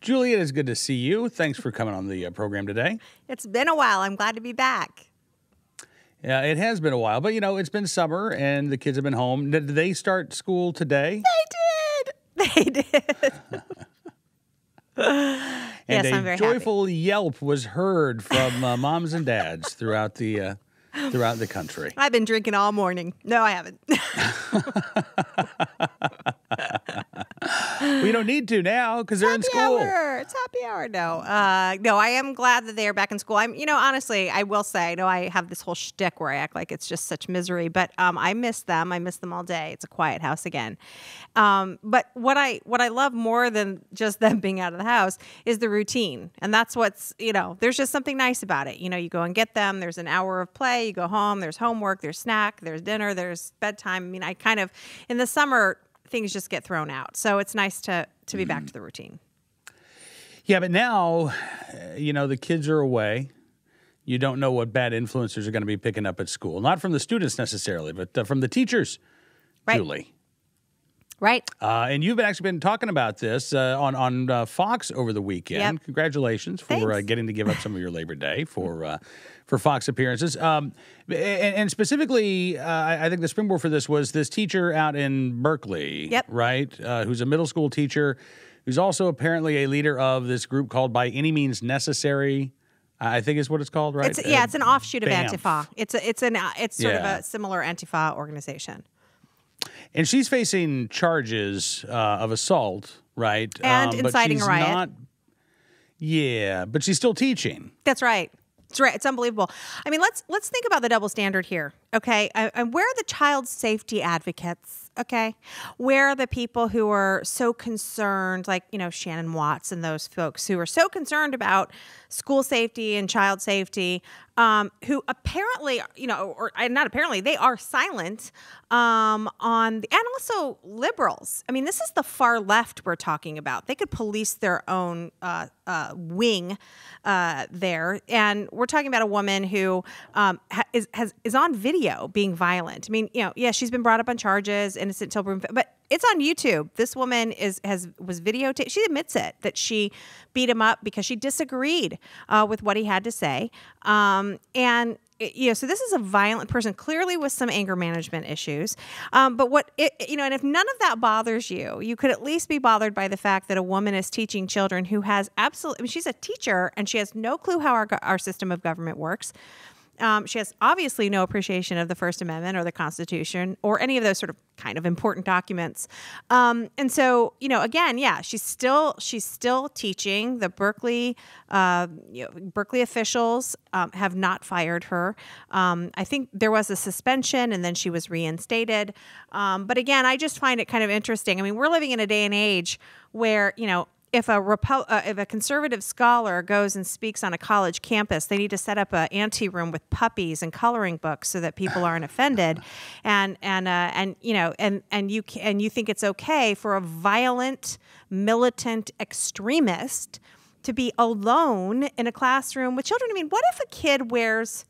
Julie, it is good to see you. Thanks for coming on the program today. It's been a while. I'm glad to be back. Yeah, it has been a while, but it's been summer and the kids have been home. Did they start school today? They did. And yes, I'm very joyful yelp was heard from moms and dads throughout the country. I've been drinking all morning. No, I haven't. We don't need to now because they're in school. It's happy hour. No, I am glad that they are back in school. Honestly, I will say, I know I have this whole shtick where I act like it's just such misery, but I miss them. I miss them all day. It's a quiet house again. But what I love more than just them being out of the house is the routine. And that's what's, there's just something nice about it. You go and get them. There's an hour of play. You go home. There's homework. There's snack. There's dinner. There's bedtime. I kind of, in the summer, things just get thrown out. So it's nice to be back to the routine. Yeah, but now, the kids are away. You don't know what bad influencers are going to be picking up at school. Not from the students necessarily, but from the teachers, right. Julie. Right. And you've actually been talking about this on Fox over the weekend. Yep. Congratulations for getting to give up some of your Labor Day for Fox appearances. And specifically, I think the springboard for this was this teacher out in Berkeley, yep. right, who's a middle school teacher, who's also apparently a leader of this group called By Any Means Necessary. I think is what it's called, right? It's an offshoot of BAMF. Antifa. It's sort of a similar Antifa organization. And she's facing charges of assault, right? And inciting a riot. But she's still teaching. That's right. That's right. It's unbelievable. Let's think about the double standard here, okay? And where are the child safety advocates? Okay, where are the people who are so concerned, like, Shannon Watts and those folks who are so concerned about school safety and child safety, who apparently, or not apparently, they are silent and also liberals. This is the far left we're talking about. They could police their own wing there. And we're talking about a woman who is on video being violent. She's been brought up on charges, innocent till proven, but it's on YouTube. This woman was videotaped. She admits it, that she beat him up because she disagreed with what he had to say. So this is a violent person, clearly with some anger management issues. And if none of that bothers you, you could at least be bothered by the fact that a woman is teaching children who has she's a teacher and she has no clue how our system of government works. She has obviously no appreciation of the First Amendment or the Constitution or any of those sort of kind of important documents. And so, again, she's still teaching. The Berkeley officials have not fired her. I think there was a suspension and then she was reinstated. But again, I just find it kind of interesting. We're living in a day and age where, if a conservative scholar goes and speaks on a college campus, they need to set up an ante-room with puppies and coloring books so that people aren't offended, and you think it's okay for a violent, militant extremist to be alone in a classroom with children. What if a kid wears,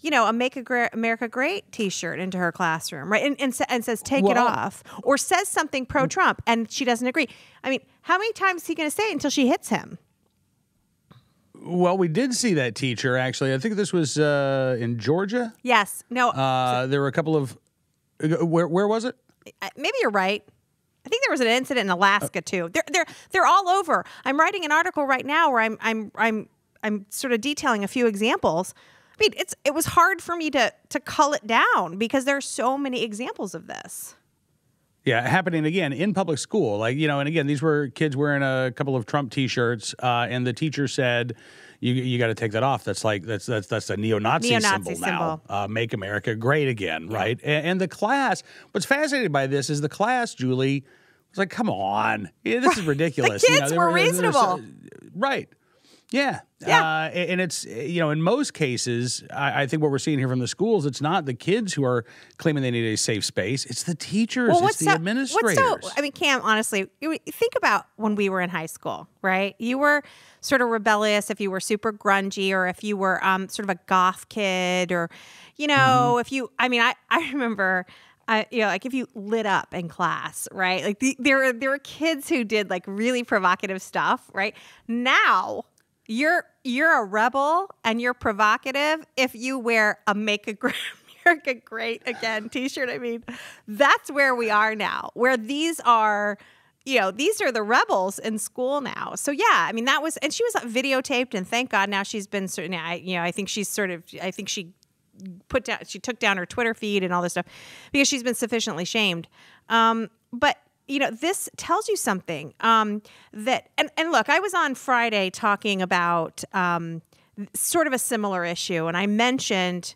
a Make America Great T-shirt into her classroom, right? And says, take it off, or says something pro-Trump and she doesn't agree. How many times is he going to say it until she hits him? Well, we did see that teacher, actually. I think this was in Georgia. Yes. No. There were a couple of, where was it? Maybe you're right. I think there was an incident in Alaska too. They're all over. I'm writing an article right now where I'm sort of detailing a few examples. It was hard for me to cull it down because there are so many examples of this. Yeah, happening again in public school. And again, these were kids wearing a couple of Trump T-shirts, and the teacher said, "You got to take that off. That's a neo-Nazi symbol now. Make America Great Again," right? And the class. What's fascinating by this is the class, Julie, was like, "Come on, this is ridiculous." The kids were reasonable, right? Yeah. And it's, in most cases, I think what we're seeing here from the schools, it's not the kids who are claiming they need a safe space. It's the teachers. It's the administrators. Cam, honestly, think about when we were in high school, right? You were sort of rebellious if you were super grungy or if you were sort of a goth kid or, if you, I remember like if you lit up in class, right? Like there were kids who did like really provocative stuff, right? Now you're a rebel and you're provocative if you wear a Make America Great Again t-shirt. I mean, that's where we are now, where these are the rebels in school now. So yeah, I mean and she was videotaped, and thank God now she's been certain. I think she took down her Twitter feed and all this stuff because she's been sufficiently shamed. But this tells you something that, and look, I was on Friday talking about sort of a similar issue, and I mentioned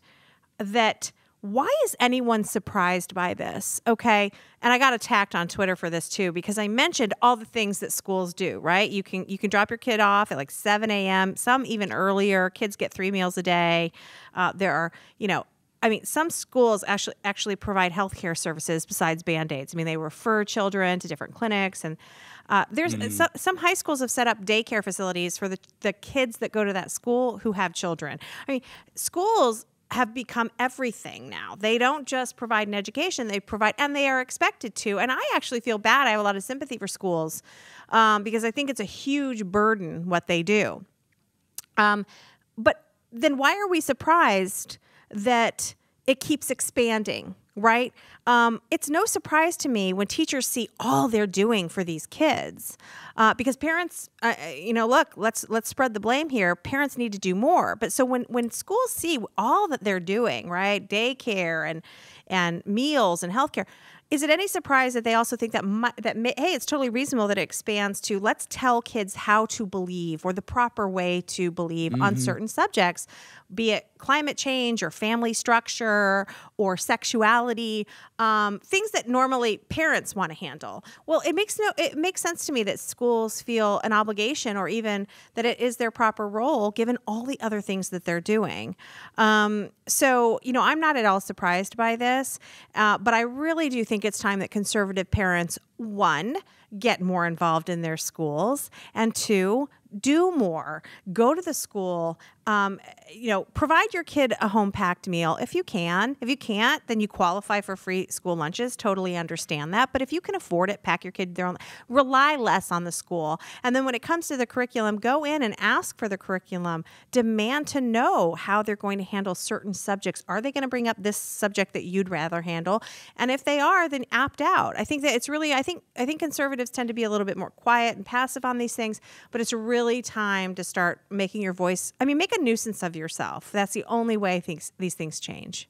that why is anyone surprised by this? Okay. And I got attacked on Twitter for this too, because I mentioned all the things that schools do, right? You can drop your kid off at like 7 a.m., some even earlier. Kids get 3 meals a day. There are, some schools actually provide healthcare services besides Band-Aids. I mean, they refer children to different clinics, and there's some high schools have set up daycare facilities for the kids that go to that school who have children. I mean, schools have become everything now. They don't just provide an education, they provide, and they are expected to. And I actually feel bad. I have a lot of sympathy for schools because I think it's a huge burden what they do. But then why are we surprised that it keeps expanding, right? It's no surprise to me when teachers see all they're doing for these kids, because parents, look, let's spread the blame here. Parents need to do more. But so when schools see all that they're doing, right, daycare and meals and healthcare, is it any surprise that they also think that hey, it's totally reasonable that it expands to let's tell kids how to believe or the proper way to believe on certain subjects, be it climate change or family structure or sexuality, things that normally parents want to handle. Well, it makes sense to me that schools feel an obligation, or even that it is their proper role given all the other things that they're doing. So, I'm not at all surprised by this, but I really do think it's time that conservative parents, one, get more involved in their schools, and two, do more. Go to the school, provide your kid a home-packed meal if you can. If you can't, then you qualify for free school lunches. Totally understand that. But if you can afford it, pack your kid their own. Rely less on the school. And then when it comes to the curriculum, go in and ask for the curriculum. Demand to know how they're going to handle certain subjects. Are they going to bring up this subject that you'd rather handle? And if they are, then opt out. I think that it's really, I think conservatives tend to be a little bit more quiet and passive on these things, but it's really time to start making your voice, make a nuisance of yourself. That's the only way these things change.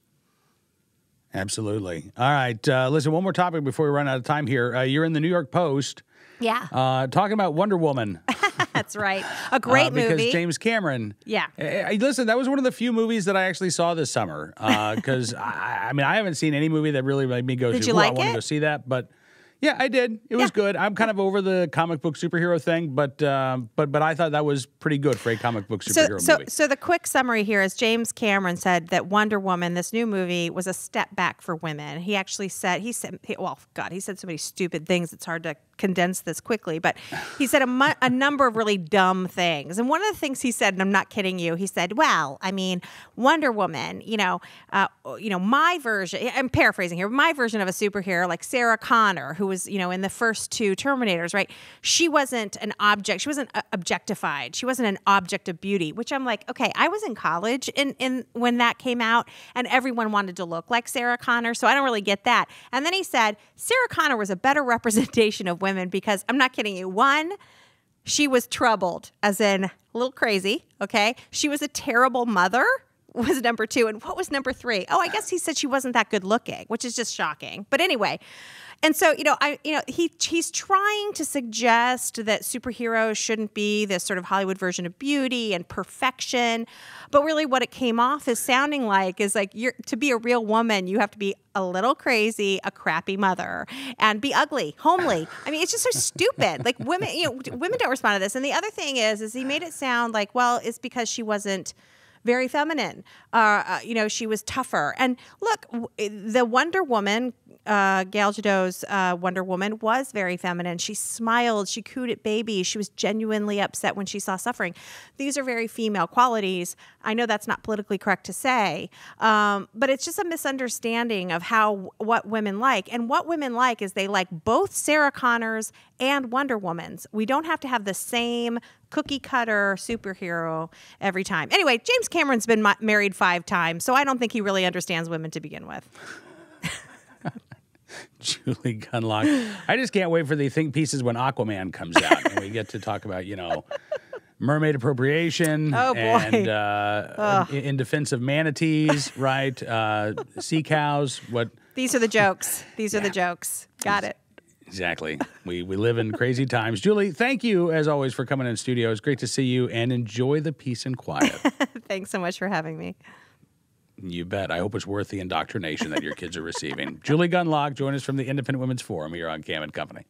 Absolutely. All right. Listen, one more topic before we run out of time here. You're in the New York Post. Yeah. Talking about Wonder Woman. That's right. A great movie. Because James Cameron. Yeah. Listen, that was one of the few movies that I actually saw this summer. Because, I haven't seen any movie that really made me go, Did you like I want to go see that. But yeah, I did. It was good. I'm kind of over the comic book superhero thing, but I thought that was pretty good for a comic book superhero movie. So the quick summary here is James Cameron said that Wonder Woman, this new movie, was a step back for women. He actually said, he said so many stupid things. It's hard to condense this quickly, but he said a number of really dumb things. And one of the things he said, and I'm not kidding you, he said, well, Wonder Woman, my version, I'm paraphrasing here, my version of a superhero, like Sarah Connor, who was, in the first two Terminators, right? She wasn't an object. She wasn't objectified. She wasn't an object of beauty, which I'm like, okay, I was in college in when that came out, and everyone wanted to look like Sarah Connor, so I don't really get that. And then he said, Sarah Connor was a better representation of women because, I'm not kidding you, one, she was troubled, as in a little crazy, okay? She was a terrible mother, was number two. And what was number three? Oh, I guess he said she wasn't that good looking, which is just shocking. But anyway, and so, he's trying to suggest that superheroes shouldn't be this sort of Hollywood version of beauty and perfection. But really what it came off as sounding like is like, to be a real woman, you have to be a little crazy, a crappy mother, and be ugly, homely. It's just so stupid. Like women don't respond to this. And the other thing is he made it sound like, well, it's because she wasn't very feminine. She was tougher. And look, the Wonder Woman, Gal Gadot's Wonder Woman was very feminine. She smiled. She cooed at babies. She was genuinely upset when she saw suffering. These are very female qualities. I know that's not politically correct to say, but it's just a misunderstanding of what women like. And what women like is they like both Sarah Connors and Wonder Womans. We don't have to have the same cookie cutter superhero every time. Anyway, James Cameron's been married 5 times, so I don't think he really understands women to begin with. Julie Gunlock. I just can't wait for the think pieces when Aquaman comes out and we get to talk about, mermaid appropriation and in defense of manatees, right? Sea cows. What? These are the jokes. These are the jokes. Got it. Exactly. We live in crazy times. Julie, thank you, as always, for coming in studio. It's great to see you, and enjoy the peace and quiet. Thanks so much for having me. You bet. I hope it's worth the indoctrination that your kids are receiving. Julie Gunlock, join us from the Independent Women's Forum here on Cam & Company.